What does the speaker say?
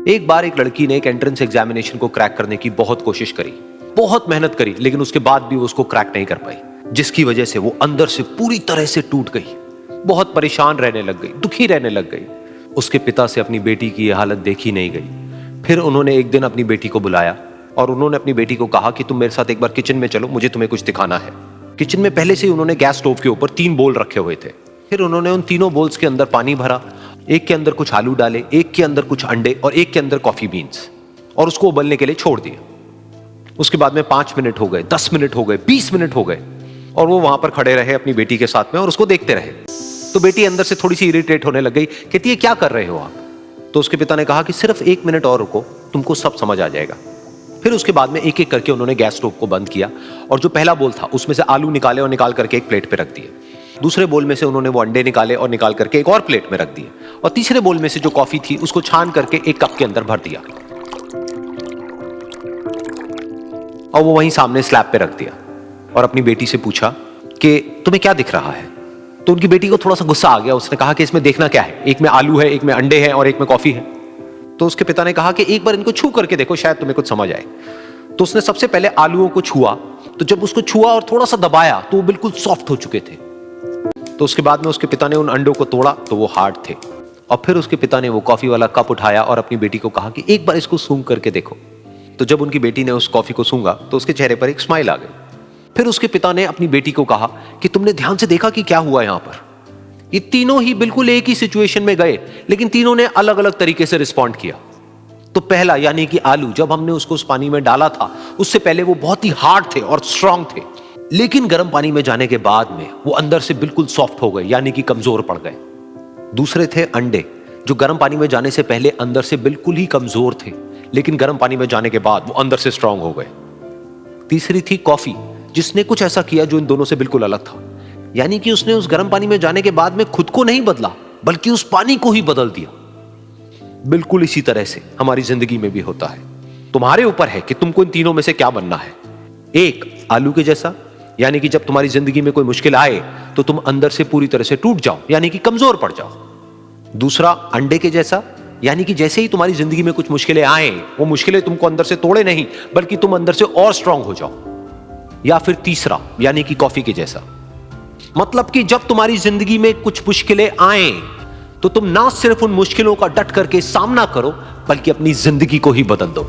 एक बार एक लड़की ने एक एंट्रेंस एग्जामिनेशन को क्रैक करने की बहुत कोशिश करी, बहुत मेहनत करी, लेकिन उसके बाद भी वो उसको क्रैक नहीं कर पाई, जिसकी वजह से वो अंदर से पूरी तरह से टूट गई, बहुत परेशान रहने लग गई, दुखी रहने लग गई। उसके पिता से अपनी बेटी की यह हालत देखी नहीं गई। फिर उन्होंने एक दिन अपनी बेटी को बुलाया और उन्होंने अपनी बेटी को कहा कि तुम मेरे साथ एक बार किचन में चलो, मुझे तुम्हें कुछ दिखाना है। किचन में पहले से ही उन्होंने गैस स्टोव के ऊपर 3 बोल रखे हुए थे। फिर उन्होंने उन तीनों बोल्स के अंदर पानी भरा, एक के अंदर कुछ आलू डाले, एक के अंदर कुछ अंडे और एक के अंदर कॉफी बीन्स, और उसको उबलने के लिए छोड़ दिया। उसके बाद में 5 मिनट हो गए, 10 मिनट हो गए, 20 मिनट हो गए, और वो वहां पर खड़े रहे अपनी बेटी के साथ में और उसको देखते रहे। तो बेटी अंदर से थोड़ी सी इरिटेट होने लग गई, कहती है क्या कर रहे हो आप? तो उसके पिता ने कहा कि सिर्फ 1 मिनट और रुको, तुमको सब समझ आ जाएगा। फिर उसके बाद में एक एक करके उन्होंने गैस स्टोव को बंद किया और जो पहला बोल था उसमें से आलू निकाले और निकाल करके एक प्लेट पे रख दिए। दूसरे बोल में से उन्होंने वो अंडे निकाले और निकाल करके एक और प्लेट में रख दिए, और तीसरे बोल में से जो कॉफी थी उसको छान करके एक कप के अंदर भर दिया और वो वहीं सामने स्लैब पे रख दिया और अपनी बेटी से पूछा कि तुम्हें क्या दिख रहा है? तो उनकी बेटी को थोड़ा सा गुस्सा आ गया। उसने कहा कि इसमें देखना क्या है, एक में आलू है, एक में अंडे हैं और एक में कॉफी है। तो उसके पिता ने कहा कि एक बार इनको छू करके देखो, शायद तुम्हें कुछ समझ आए। तो उसने सबसे पहले आलूओं को छुआ, तो जब उसको छुआ और थोड़ा सा दबाया तो वो बिल्कुल सॉफ्ट हो चुके थे। तो उसके बाद में उसके पिता ने उन अंडों को तोड़ा तो वो हार्ड थे, और फिर उसके पिता ने वो कॉफी वाला कप उठाया और अपनी बेटी को कहा कि एक बार इसको सूंघ करके देखो। तो जब उनकी बेटी ने उस कॉफी को सूंघा तो उसके चेहरे पर एक स्माइल आ गई। फिर उसके पिता ने अपनी बेटी को कहा कि तुमने ध्यान से देखा कि क्या हुआ यहां पर? ये तीनों ही बिल्कुल एक ही सिचुएशन में गए, लेकिन तीनों ने अलग अलग तरीके से रिस्पॉन्ड किया। तो पहला यानी कि आलू, जब हमने उसको उस पानी में डाला था उससे पहले वो बहुत ही हार्ड थे और स्ट्रांग थे, लेकिन गर्म पानी में जाने के बाद में वो अंदर से बिल्कुल सॉफ्ट हो गए, यानी कि कमजोर पड़ गए। दूसरे थे अंडे, जो गर्म पानी में जाने से पहले अंदर से बिल्कुल ही कमजोर थे, लेकिन गर्म पानी में जाने के बाद वो अंदर से स्ट्रांग हो गए। तीसरी थी कॉफी, जिसने कुछ ऐसा किया जो इन दोनों से बिल्कुल अलग था, यानी कि उसने उस गर्म पानी में जाने के बाद में खुद को नहीं बदला, बल्कि उस पानी को ही बदल दिया। बिल्कुल इसी तरह से हमारी जिंदगी में भी होता है। तुम्हारे ऊपर है कि तुमको इन तीनों में से क्या बनना है। एक, आलू के जैसा, यानी कि जब तुम्हारी जिंदगी में कोई मुश्किल आए तो तुम अंदर से पूरी तरह से टूट जाओ, यानी कि कमजोर पड़ जाओ। दूसरा, अंडे के जैसा, यानी कि जैसे ही तुम्हारी जिंदगी में कुछ मुश्किलें आए, वो मुश्किलें तुमको अंदर से तोड़े नहीं, बल्कि तुम अंदर से और स्ट्रांग हो जाओ। या फिर तीसरा, यानी कि कॉफी के जैसा, मतलब कि जब तुम्हारी जिंदगी में कुछ मुश्किलें आए तो तुम ना सिर्फ उन मुश्किलों का डट करके सामना करो, बल्कि अपनी जिंदगी को ही बदल दो।